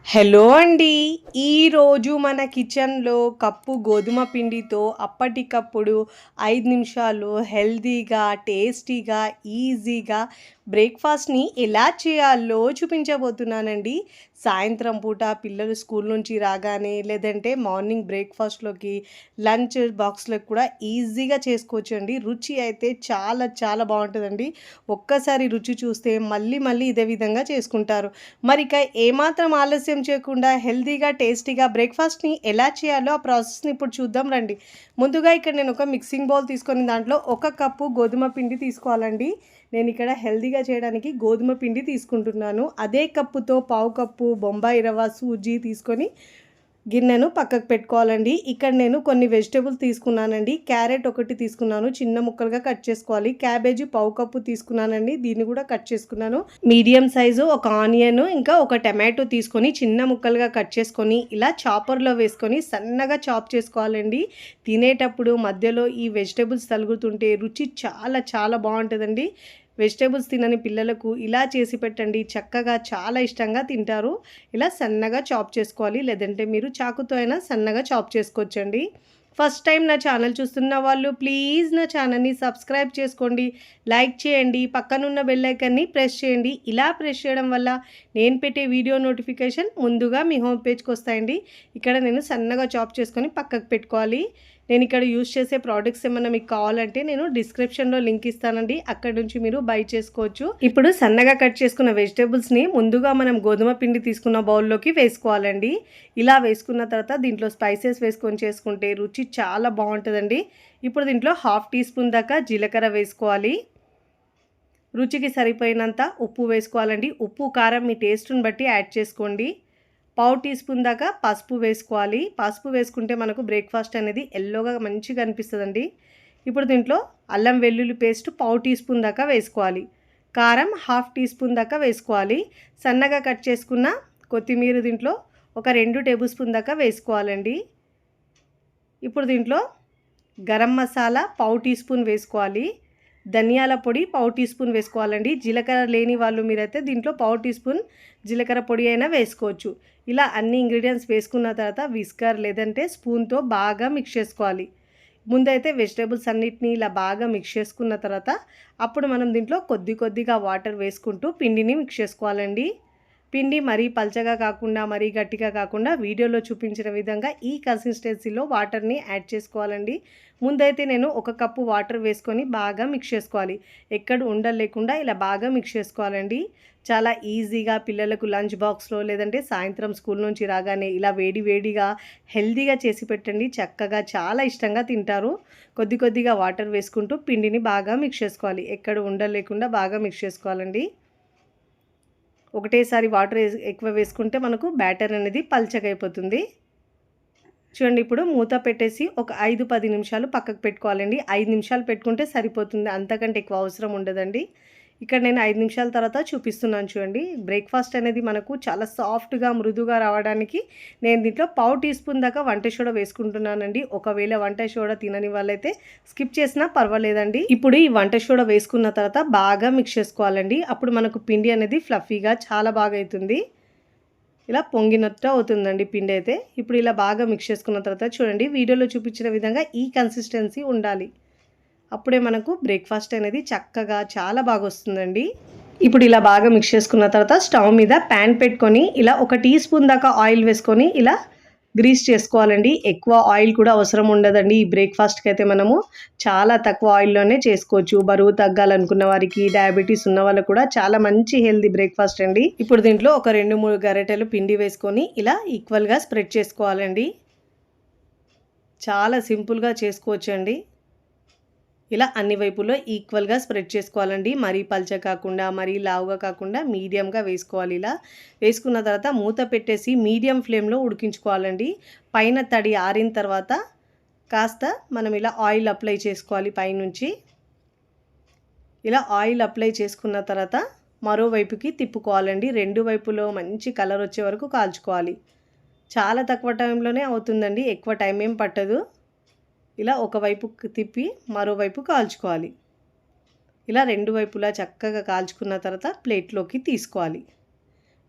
Hello అండి. ఈరోజు మన కిచెన్‌లో కప్పు గోధుమ పిండితో అప్పటికప్పుడు 5 నిమిషాల్లో హెల్తీగా, టేస్టీగా, ఈజీగా బ్రేక్‌ఫాస్ట్‌ని ఎలా చేయాలో చూపించబోతున్నానండి. సాయంత్రం పూట పిల్లలు స్కూల్ నుంచి రాగానే లేదంటే మార్నింగ్ బ్రేక్‌ఫాస్ట్‌లోకి, లంచ్ బాక్స్‌లోకి కూడా ఈజీగా చేసుకోవచ్చండి. రుచి అయితే చాలా చాలా బావుంటదండి. ఒక్కసారి రుచి చూస్తే మళ్ళీ మళ్ళీ ఇదే విధంగా చేసుకుంటారు. మరిక ఏమాత్రం ఆలస్యం చేయకుండా హెల్తీగా, టేస్టీగా బ్రేక్‌ఫాస్ట్‌ని ఎలా చేయాలో ఆ ప్రాసెస్‌ని ఇప్పుడు చూద్దాం రండి. ముందుగా ఇక్కడ నేను ఒక మిక్సింగ్ బౌల్ తీసుకొని దాంట్లో 1 కప్పు గోధుమ పిండి తీసుకోవాలండి. నేనిక్కడ హెల్తీగా చేయడానికి గోధుమ పిండి తీసుకుంటున్నాను. అదే కప్పుతో పావు కప్పు బొంబాయి రవ్వ, సూజీ తీసుకొని గిన్నెను పక్కకు పెట్టుకోవాలండి. ఇక్కడ నేను కొన్ని వెజిటబుల్స్ తీసుకున్నానండి. క్యారెట్ ఒకటి తీసుకున్నాను. చిన్న ముక్కలుగా కట్ చేసుకోవాలి. క్యాబేజీ పావు కప్పు తీసుకున్నానండి. దీన్ని కూడా కట్ చేసుకున్నాను. మీడియం సైజు ఒక ఆనియన్ ఇంకా ఒక టమాటో తీసుకొని చిన్న ముక్కలుగా కట్ చేసుకొని ఇలా చాపర్‌లో వేసుకొని సన్నగా చాప్ చేసుకోవాలండి. తినేటప్పుడు మధ్యలో ఈ వెజిటబుల్స్ తగులుతుంటే రుచి చాలా చాలా బావుంటదండి. వెజిటబుల్స్ తినని పిల్లలకు ఇలా చేసి పెట్టండి. చక్కగా చాలా ఇష్టంగా తింటారు. ఇలా సన్నగా చాప్ చేసుకోవాలి. లేదంటే మీరు చాకుతో అయినా సన్నగా చాప్ చేసుకోవచ్చండి. ఫస్ట్ టైం నా ఛానల్ చూస్తున్న వాళ్ళు ప్లీజ్ నా ఛానల్‌ని సబ్స్క్రైబ్ చేసుకోండి. లైక్ చేయండి. పక్కనున్న బెల్ ఐకాన్‌ని ప్రెస్ చేయండి. ఇలా ప్రెస్ చేయడం వల్ల నేను పెట్టే వీడియో నోటిఫికేషన్ ముందుగా మీ హోమ్ పేజ్‌కి వస్తాయండి. ఇక్కడ నేను సన్నగా చాప్ చేసుకొని పక్కకు పెట్టుకోవాలి. నేను ఇక్కడ యూజ్ చేసే ప్రోడక్ట్స్ ఏమన్నా మీకు కావాలంటే నేను డిస్క్రిప్షన్‌లో లింక్ ఇస్తానండి. అక్కడి నుంచి మీరు బై చేసుకోవచ్చు. ఇప్పుడు సన్నగా కట్ చేసుకున్న వెజిటబుల్స్‌ని ముందుగా మనం గోధుమ పిండి తీసుకున్న బౌల్‌లోకి వేసుకోవాలండి. ఇలా వేసుకున్న తర్వాత దీంట్లో స్పైసెస్ వేసుకొని చేసుకుంటే రుచి చాలా బావుంటదండి. ఇప్పుడు దీంట్లో హాఫ్ టీ స్పూన్ దాకా జీలకర్ర వేసుకోవాలి. రుచికి సరిపోయినంత ఉప్పు వేసుకోవాలండి. ఉప్పు, కారం మీ టేస్ట్‌ని బట్టి యాడ్ చేసుకోండి. పావు టీ స్పూన్ దాకా పసుపు వేసుకోవాలి. పసుపు వేసుకుంటే మనకు బ్రేక్‌ఫాస్ట్ అనేది యెల్లోగా మంచిగా అనిపిస్తదండి. ఇప్పుడు దీంట్లో అల్లం వెల్లుల్లి పేస్ట్ పావు టీ స్పూన్ దాకా వేసుకోవాలి. కారం హాఫ్ టీ స్పూన్ దాకా వేసుకోవాలి. సన్నగా కట్ చేసుకున్న కొత్తిమీర దీంట్లో ఒక 2 టేబుల్ స్పూన్ దాకా వేసుకోవాలండి. ఇప్పుడు దీంట్లో గరం మసాలా పావు టీ స్పూన్ వేసుకోవాలి. ధనియాల పొడి పావు టీ స్పూన్ వేసుకోవాలండి. జీలకర్ర లేని వాళ్ళు మీరైతే దీంట్లో పావు టీ స్పూన్ జీలకర్ర పొడి అయినా వేసుకోవచ్చు. ఇలా అన్ని ఇంగ్రీడియంట్స్ వేసుకున్న తర్వాత విస్కర్ లేదంటే స్పూన్‌తో బాగా మిక్స్ చేసుకోవాలి. ముందైతే వెజిటబుల్స్ అన్నిటిని ఇలా బాగా మిక్స్ చేసుకున్న తర్వాత అప్పుడు మనం దీంట్లో కొద్ది కొద్దిగా వాటర్ వేసుకుంటూ పిండిని మిక్స్ చేసుకోవాలండి. పిండి మరీ పల్చగా కాకుండా మరీ గట్టిగా కాకుండా వీడియోలో చూపించిన విధంగా ఈ కన్సిస్టెన్సీలో వాటర్ని యాడ్ చేసుకోవాలండి. ముందైతే నేను 1 కప్పు వాటర్ వేసుకొని బాగా మిక్స్ చేసుకోవాలి. ఎక్కడ ఉండలు లేకుండా ఇలా బాగా మిక్స్ చేసుకోవాలండి. చాలా ఈజీగా పిల్లలకు లంచ్ బాక్స్‌లో లేదంటే సాయంత్రం స్కూల్ నుంచి రాగానే ఇలా వేడి వేడిగా హెల్తీగా చేసి పెట్టండి. చక్కగా చాలా ఇష్టంగా తింటారు. కొద్ది కొద్దిగా వాటర్ వేసుకుంటూ పిండిని బాగా మిక్స్ చేసుకోవాలి. ఎక్కడ ఉండలు లేకుండా బాగా మిక్స్ చేసుకోవాలండి. ఒకటేసారి వాటర్ ఎక్కువ వేసుకుంటే మనకు బ్యాటర్ అనేది పల్చగా అయిపోతుంది. చూడండి ఇప్పుడు మూత పెట్టేసి ఒక 5, 10 నిమిషాలు పక్కకు పెట్టుకోవాలండి. 5 నిమిషాలు పెట్టుకుంటే సరిపోతుంది. అంతకంటే ఎక్కువ అవసరం ఉండదండి. ఇక్కడ నేను 5 నిమిషాల తర్వాత చూపిస్తున్నాను చూడండి. బ్రేక్‌ఫాస్ట్ అనేది మనకు చాలా సాఫ్ట్‌గా, మృదువుగా రావడానికి నేను దీంట్లో పావు టీ స్పూన్ దాకా వంట సోడా వేసుకుంటున్నానండి. ఒకవేళ వంట సోడా తినని వాళ్ళైతే స్కిప్ చేసినా పర్వాలేదండి. ఇప్పుడు ఈ వంట సోడా వేసుకున్న తర్వాత బాగా మిక్స్ చేసుకోవాలండి. అప్పుడు మనకు పిండి అనేది ఫ్లఫీగా చాలా బాగా అయితుంది. ఇలా పొంగినట్టు అవుతుందండి పిండి అయితే. ఇప్పుడు ఇలా బాగా మిక్స్ చేసుకున్న తర్వాత చూడండి వీడియోలో చూపించిన విధంగా ఈ కన్సిస్టెన్సీ ఉండాలి. అప్పుడే మనకు బ్రేక్‌ఫాస్ట్ అనేది చక్కగా చాలా బాగొస్తుందండి. ఇప్పుడు ఇలా బాగా మిక్స్ చేసుకున్న తర్వాత స్టవ్ మీద ప్యాన్ పెట్టుకొని ఇలా ఒక టీ స్పూన్ దాకా ఆయిల్ వేసుకొని ఇలా గ్రీస్ చేసుకోవాలండి. ఎక్కువ ఆయిల్ కూడా అవసరం ఉండదండి. ఈ బ్రేక్‌ఫాస్ట్‌కి అయితే మనము చాలా తక్కువ ఆయిల్‌లోనే చేసుకోవచ్చు. బరువు తగ్గాలనుకున్న వారికి, డయాబెటీస్ ఉన్న వాళ్ళకి కూడా చాలా మంచి హెల్తీ బ్రేక్‌ఫాస్ట్ అండి. ఇప్పుడు దీంట్లో ఒక 2, 3 గరిటెలు పిండి వేసుకొని ఇలా ఈక్వల్‌గా స్ప్రెడ్ చేసుకోవాలండి. చాలా సింపుల్‌గా చేసుకోవచ్చండి. ఇలా అన్ని వైపులో ఈక్వల్‌గా స్ప్రెడ్ చేసుకోవాలండి. మరీ పల్చగా కాకుండా, మరీ లావుగా కాకుండా మీడియంగా వేసుకోవాలి ఇలా. వేసుకున్న తర్వాత మూత పెట్టేసి మీడియం ఫ్లేమ్‌లో ఉడికించుకోవాలండి. పైన తడి ఆరిన తర్వాత కాస్త మనం ఇలా ఆయిల్ అప్లై చేసుకోవాలి పైనుంచి. ఇలా ఆయిల్ అప్లై చేసుకున్న తర్వాత మరోవైపుకి తిప్పుకోవాలండి. 2 వైపులో మంచి కలర్ వచ్చే వరకు కాల్చుకోవాలి. చాలా తక్కువ టైంలోనే అవుతుందండి. ఎక్కువ టైం ఏం పట్టదు. ఇలా ఒకవైపుకి తిప్పి మరోవైపు కాల్చుకోవాలి. ఇలా 2 వైపులా చక్కగా కాల్చుకున్న తర్వాత ప్లేట్‌లోకి తీసుకోవాలి.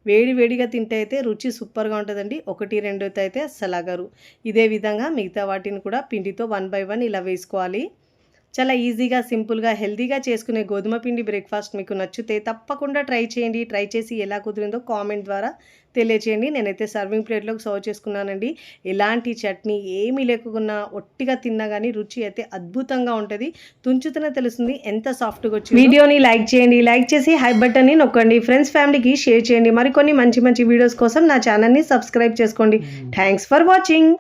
వేడి వేడిగా తింటే అయితే రుచి సూపర్గా ఉంటుందండి. 1, 2 అయితే అస్సలు ఆగరు. ఇదే విధంగా మిగతా వాటిని కూడా పిండితో 1 బై 1 ఇలా వేసుకోవాలి. చాలా ఈజీగా, సింపుల్‌గా, హెల్తీగా చేసుకునే గోధుమ పిండి బ్రేక్‌ఫాస్ట్ మీకు నచ్చితే తప్పకుండా ట్రై చేయండి. ట్రై చేసి ఎలా కుదిరిందో కామెంట్ ద్వారా తెలియచేయండి. నేనైతే సర్వింగ్ ప్లేట్‌లోకి సర్వ్ చేసుకున్నానండి. ఎలాంటి చట్నీ ఏమీ లేకున్నా ఒట్టిగా తిన్నా గానీ రుచి అయితే అద్భుతంగా ఉంటది. తుంచుతూనే తెలుస్తుంది ఎంత సాఫ్ట్‌గా వచ్చిందో. వీడియోని లైక్ చేయండి. లైక్ చేసి హై బటన్‌ని నొక్కండి. ఫ్రెండ్స్, ఫ్యామిలీకి షేర్ చేయండి. మరికొన్ని మంచి మంచి వీడియోస్ కోసం నా ఛానల్‌ని సబ్స్క్రైబ్ చేసుకోండి. Thanks for watching.